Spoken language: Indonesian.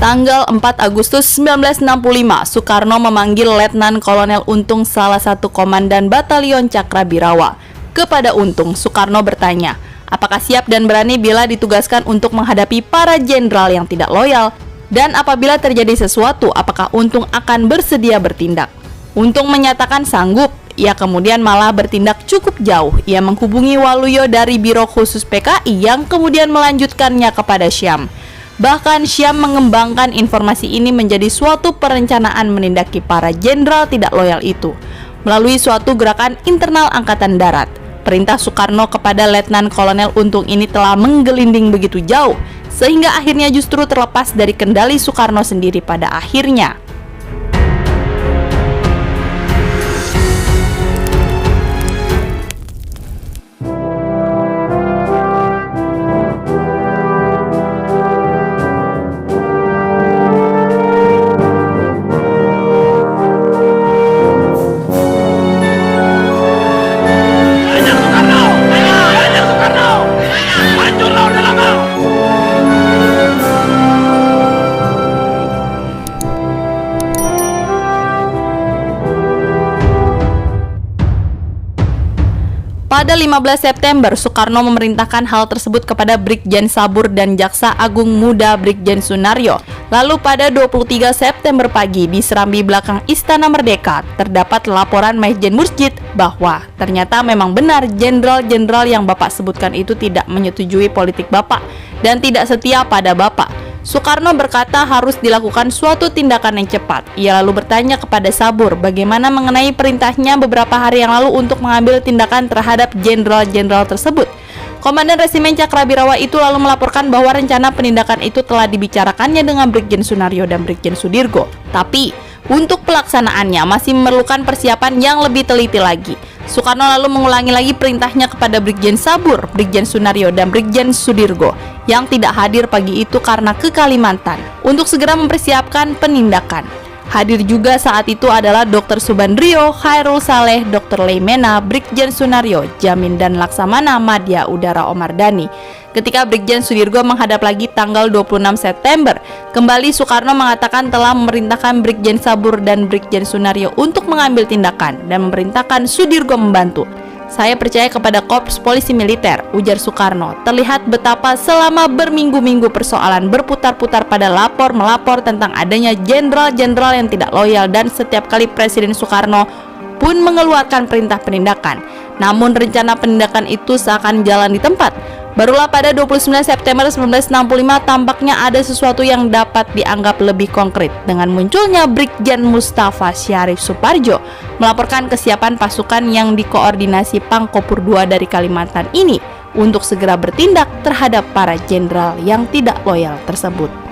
Tanggal 4 Agustus 1965, Soekarno memanggil Letnan Kolonel Untung, salah satu komandan Batalion Cakrabirawa. Kepada Untung, Soekarno bertanya, apakah siap dan berani bila ditugaskan untuk menghadapi para jenderal yang tidak loyal? Dan apabila terjadi sesuatu, apakah Untung akan bersedia bertindak? Untung menyatakan sanggup. Ia kemudian malah bertindak cukup jauh. Ia menghubungi Waluyo dari Biro Khusus PKI yang kemudian melanjutkannya kepada Syam. Bahkan Syam mengembangkan informasi ini menjadi suatu perencanaan menindaki para jenderal tidak loyal itu melalui suatu gerakan internal Angkatan Darat. Perintah Soekarno kepada Letnan Kolonel Untung ini telah menggelinding begitu jauh sehingga akhirnya justru terlepas dari kendali Soekarno sendiri pada akhirnya. Pada 15 September, Soekarno memerintahkan hal tersebut kepada Brigjen Sabur dan Jaksa Agung Muda Brigjen Sunaryo. Lalu pada 23 September pagi di serambi belakang Istana Merdeka terdapat laporan Majen Mursyid bahwa ternyata memang benar jenderal-jenderal yang Bapak sebutkan itu tidak menyetujui politik Bapak dan tidak setia pada Bapak. Soekarno berkata harus dilakukan suatu tindakan yang cepat. Ia lalu bertanya kepada Sabur bagaimana mengenai perintahnya beberapa hari yang lalu untuk mengambil tindakan terhadap jenderal-jenderal tersebut. Komandan Resimen Cakrabirawa itu lalu melaporkan bahwa rencana penindakan itu telah dibicarakannya dengan Brigjen Sunaryo dan Brigjen Sudirgo. Tapi untuk pelaksanaannya masih memerlukan persiapan yang lebih teliti lagi. Soekarno lalu mengulangi lagi perintahnya kepada Brigjen Sabur, Brigjen Sunaryo, dan Brigjen Sudirgo yang tidak hadir pagi itu karena ke Kalimantan untuk segera mempersiapkan penindakan. Hadir juga saat itu adalah Dr. Subandrio, Khairul Saleh, Dr. Leimena, Brigjen Sunaryo, Jamin dan Laksamana Madya Udara Omar Dhani. Ketika Brigjen Sudirgo menghadap lagi tanggal 26 September, kembali Soekarno mengatakan telah memerintahkan Brigjen Sabur dan Brigjen Sunaryo untuk mengambil tindakan dan memerintahkan Sudirgo membantu. Saya percaya kepada Korps Polisi Militer, ujar Soekarno. Terlihat betapa selama berminggu-minggu persoalan berputar-putar pada lapor-melapor tentang adanya jenderal-jenderal yang tidak loyal dan setiap kali Presiden Soekarno pun mengeluarkan perintah penindakan. Namun rencana penindakan itu seakan jalan di tempat. Barulah pada 29 September 1965 tampaknya ada sesuatu yang dapat dianggap lebih konkret dengan munculnya Brigjen Mustafa Syarif Suparjo melaporkan kesiapan pasukan yang dikoordinasi Pangkopur II dari Kalimantan ini untuk segera bertindak terhadap para jenderal yang tidak loyal tersebut.